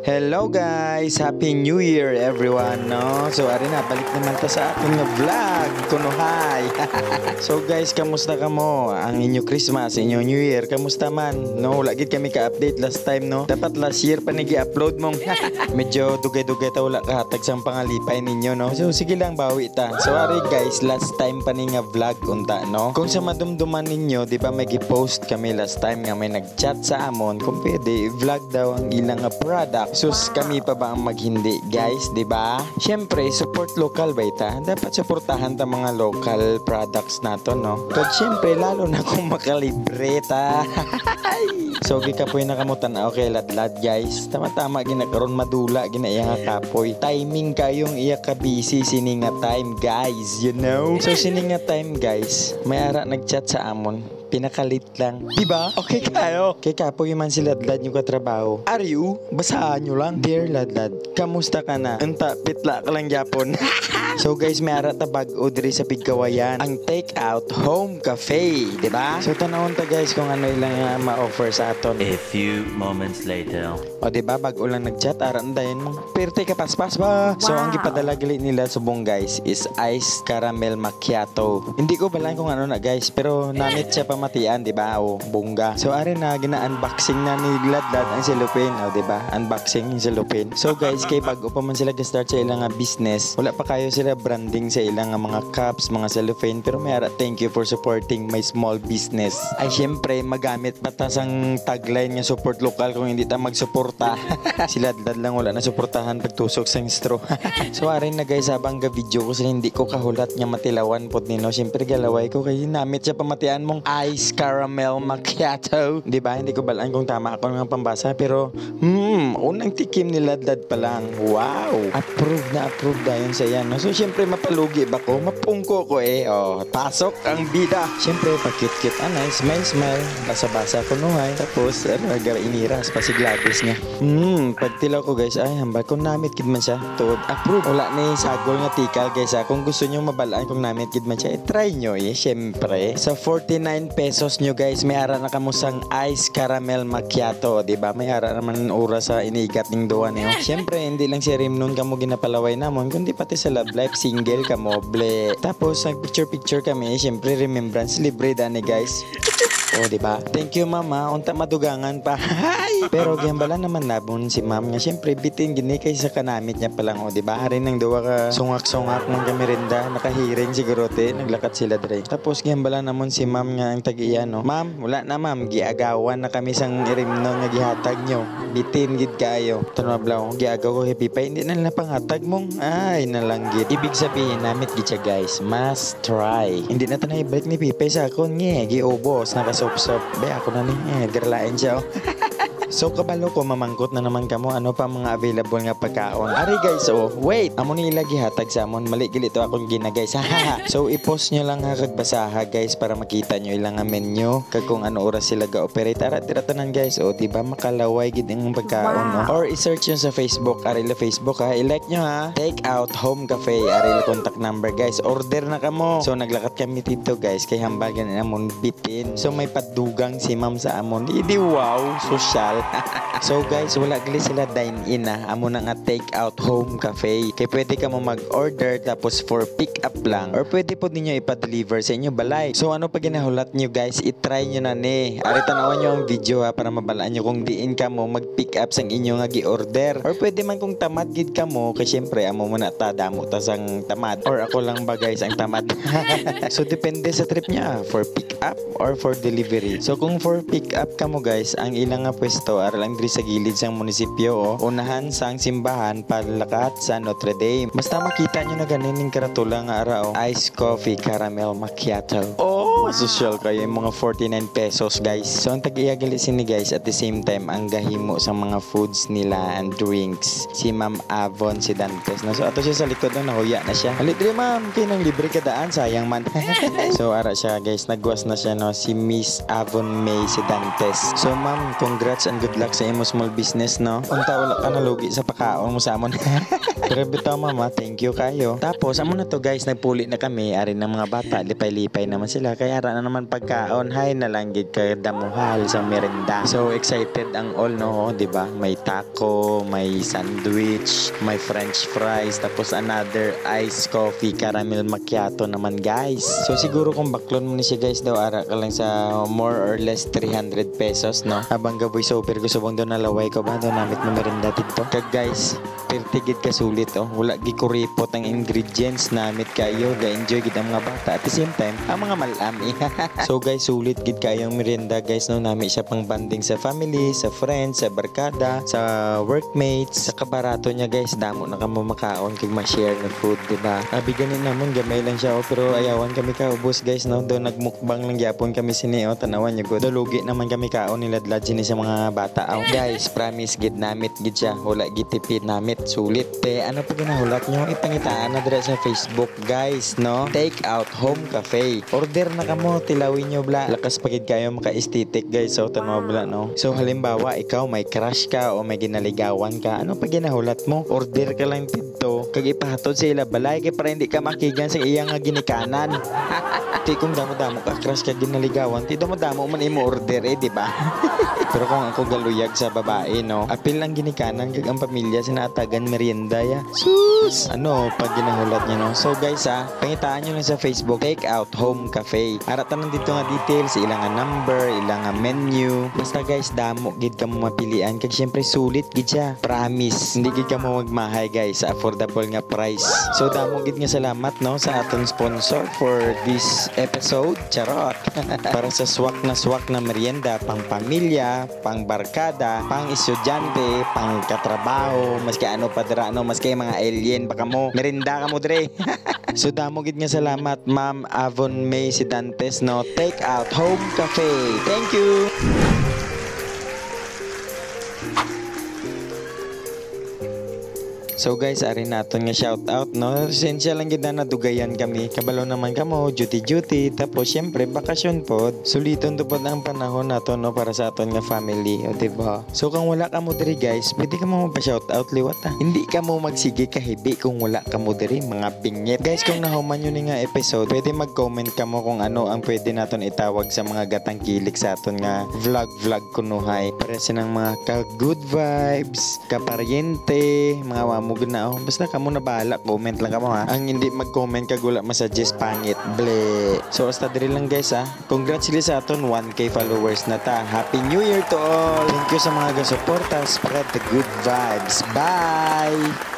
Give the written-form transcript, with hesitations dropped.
Hello guys! Happy New Year everyone, no? So, ari na, balik naman ta sa ating vlog. Kuno, hi! So guys, kamusta ka mo? Ang inyo Christmas, inyo New Year, kamusta man? No, lagi kami ka-update last time, no? Dapat last year pa nag-i-upload mong. Medyo dugay-dugay ta wala kahatag sang pangalipay ninyo, no? So, sige lang, bawi ta. So, ari guys, last time pa ni nga vlog unta, no? Kung sa madumduman ninyo, di ba may post kami last time nga may nag-chat sa amon kung pwede i-vlog daw ang ilang product. Sus, kami pa ba ang maghindi, guys, di ba? Siyempre, support local ba ita? Dapat suportahan ta mga local products nato, no? Kag siyempre, lalo na kung makalibre ta. So, gikapoy na kamutan okay, ladlad, guys. Tama-tama, ginakaroon madula, ginaya nga kapoy. Timing kayong iya ka busy, sininga time, guys, you know? So, sininga time, guys, may ara nag-chat sa amon. Pinakalit lang. Diba? Okay kayo. Kay kapoy man si Ladlad yung katrabaho. Are you? Basaan nyo lang. Dear Ladlad, kamusta ka na? Anta, pitla ka lang yapon. So guys, may arat na bag-o diri sa Pigkawayan. Ang Take Out Home Cafe. Diba? So tanawon ta guys kung ano ilang ma-offer sa aton. A few moments later. O diba, bago lang nag-chat, aran dayon mo. Perte ka paspas ba? Wow. So ang gipadala gali nila subong guys is Ice Caramel Macchiato. Hindi ko balaan kung ano na guys, pero namit siya pamatian, diba? O bongga. So ari na, gina-unboxing na ni Ladlad ang cellophane. O diba? Unboxing yung cellophane. So guys, kay bago pa man sila ga-start sa ilang business, wala pa kayo sila branding sa ilang mga cups, mga cellophane, pero may ara, thank you for supporting my small business. Ay syempre, magamit pa ta sang tagline nga support local kung hindi ta magsuporta. Si Ladlad lang wala na suportahan pagtusok sang straw. So arin na guys, habang ga video ko sila hindi ko kahulat nga matilawan pod nino. Syempre galaway ko kay namit siya pamatian mong Ice Caramel Macchiato. Di ba? Hindi ko balaan kung tama ako ng pambasa, pero unang tikim ni Ladlad pa lang. Wow! Approve dayon sa yan. No? So syempre mapalugi ba ko? Mapungko ko eh. Oh, pasok ang bida. Syempre pa-cute-cute anay, smile. Basa-basa ko nuhay. Tapos gara iniras pa si Gladys niya. Pagtilaw ko guys, ay hambal kung namit kid man siya. Tuod, approve. Wala ni sagol nga tikal guys ha. Kung gusto nyo mabalaan kung namit kid man siya, try nyo eh. Syempre. Sa 49 pesos nyo guys, may ara na kamusang Ice Caramel Macchiato. Diba? May ara naman oras sa iniigat ning duwan eh. Syempre, hindi lang si Rimnon kamo ginapalaway namon, kundi pati sa Love Life single kamo, ble. Tapos, nag-picture kami. Syempre, remembrance libre dani guys. Oh, diba? Thank you, mama. Unta madugangan pa. Hi! Pero gambala naman nabon si ma'am nga. Siyempre, bitin gini kay sa kanamit niya pa lang. Oh, diba? Harin ng duwa ka sungak-sungak ng kamirinda. Nakahiring siguro te. Naglakat sila dre. Tapos gambala naman si ma'am nga ang tag-iya, no? Ma'am, wala na ma'am. Giagawan na kami sang irimno nga gihatag nyo. Bitin gid kayo. Tanong giagaw ko happy pa. Hindi na lang panghatag mong. Ay, nalanggit. Ibig sabihin, namit gid siya guys. Must try. Hindi na tanay balik ni Pipay sa akon. Giubos. Sop-sop. Be, ako na ni. Garlain siya. So kabalo ko mamangkot na naman kamo ano pa mga available nga pagkaon. Ari guys, oh wait, amo ni ilagi hatag sa amon, mali gilito akong gina guys. So i-post nyo lang ha kag basaha guys para makita nyo ilang menu kag kung ano oras sila ga-operate. Ara tanan guys, oh diba makalaway gid ang pagkaon, no? Or i-search nyo sa Facebook, ari la Facebook ha, i-like nyo ha. Take Out Home Cafe, ari la contact number guys. Order na kamo. So naglakat kami dito guys kay hambagan amon bitin. So may padugang si ma'am sa amon. Idi wow, social. So guys, wala gali sila dine-in na. Amo na nga Take Out Home Cafe. Kaya pwede ka mo mag-order tapos for pick up lang. Or pwede po ninyo ipa-deliver sa inyo balay. So ano pa ginahulat nyo guys, itry nyo na ni. Ari tanawan nyo ang video ha para mabalaan nyo kung diin ka mo mag-pick up sang inyo nga gi-order. Or pwede man kung tamad gid ka mo. Kasi syempre amo mo na damo ta sang tamad. Or ako lang ba guys ang tamad. So depende sa trip niya. For pick up or for delivery. So kung for pick up ka mo guys, ang ilang nga pwesto ara lang diri sa gilid sang munisipyo, oh. Unahan sang simbahan palakat sa Notre Dame. Basta makita nyo na ganin karatula nga ara, oh. Ice Coffee Caramel Macchiato. Oh, social kayo yung mga 49 pesos guys. So ang tag-iya gali sini guys at the same time ang gahimo sa mga foods nila and drinks. Si Ma'am Avon si Dantes. No? So ato siya sa likod na nahuya na siya. Halit diri ma'am, kay nang libre ka daan sayang man. So ara siya guys, nagwas na siya no si Miss Avon May si Dantes. So ma'am, congrats and good luck sa imo small business, no? Unta wala ka nalugi sa pakaon mo sa amon. Pero bitaw mama, thank you kayo. Tapos amo na to guys, nagpuli na kami ari ng mga bata, lipay-lipay naman sila. Kaya ara na naman pagkaon, hay na lang gid kay damuhal sa merenda. So excited ang all no, di ba? May taco, may sandwich, may french fries, tapos another iced coffee, caramel macchiato naman guys. So siguro kung baklon mo ni siya guys daw, ara ka lang sa more or less 300 pesos no. Habang gaboy sober ko subong doon nalaway ko ba doon namit mo merenda dito. Kag guys, pertigid ka sulit oh. Wala gi kuripot ang ingredients namit kayo, ga-enjoy gid ang mga bata at the same time ang mga malami. So guys, sulit gid kayong merienda guys no, nami siya pang banding sa family, sa friends, sa barkada, sa workmates, sa kabarato niya guys. Damo na kamo makaon kag ma-share ng food, di ba? Abi ganin namon gamay lang siya oh, pero ayawan kami kaubos guys no. Do nagmukbang lang gyapon kami sini oh, tanawan niyo gud. Lugi naman kami kaon nila ladlad sini sa mga bata oh. Guys, promise gid namit gid siya. Wala gid tipid namit, sulit. Te ano pa ginahulat nyo? Ipangitaan na dira sa Facebook guys no. Take out home cafe. Order na kamo, tilawin nyo bla. Lakas pagid kayo maka-aesthetic guys. So tanaw bla no. So halimbawa ikaw may crush ka o may ginaligawan ka, ano pa ginahulat mo? Order ka lang dito. Kag ipahatod sa ila balay kay para hindi ka makigan sa iyang nga ginikanan. Ti kung damo-damo ka crush ka ginaligawan, ti damo-damo man imo order di ba? Pero kung ako galuyag sa babae no, apil lang ginikanan kag ang pamilya sinatagan merienda ya. Sus! Ano pag ginahulat niya no. So guys pangitaan nyo lang sa Facebook, Take Out Home Cafe. Aratan dito nga details, ilang nga number, ilang nga menu. Basta guys, damo gid ka mo mapilian kag syempre sulit gid siya. Promise, hindi gid ka mo magmahay guys, affordable nga price. So damo gid nga salamat no sa aton sponsor for this episode. Charot. Para sa swak na merienda pang pamilya, pang barkada, pang estudyante, pang katrabaho, maski ano pa dira no, maski mga alien baka mo merinda ka mo dre. So damo gid nga salamat Ma'am Avon May Sidantes no, Take Out Home Cafe. Thank you. So guys, ari naton nga shout out no. Sensya lang gid na dugayan kami. Kabalo naman kamo, duty. Tapos syempre bakasyon pod. Suliton to pod ang panahon nato no para sa aton nga family, o diba? So kung wala ka mo diri guys, pwede ka mo magpa-shout out liwat Hindi ka mo magsige kahibi kung wala ka mo diri mga pingit. Guys, kung nahuman yun nga episode, pwede mag-comment ka mo kung ano ang pwede naton itawag sa mga gatang kilik sa aton nga vlog kunuhay. Para sa nang mga ka-good vibes, kaparyente, mga mamugod na oh. Basta kamo na bahala, comment lang kamo ha. Ang hindi mag-comment kag wala ma-suggest pangit, ble. So hasta diri lang guys Congrats sila sa aton 1K followers na ta. Happy New Year to all. Thank you sa mga gasuporta. Spread the good vibes. Bye.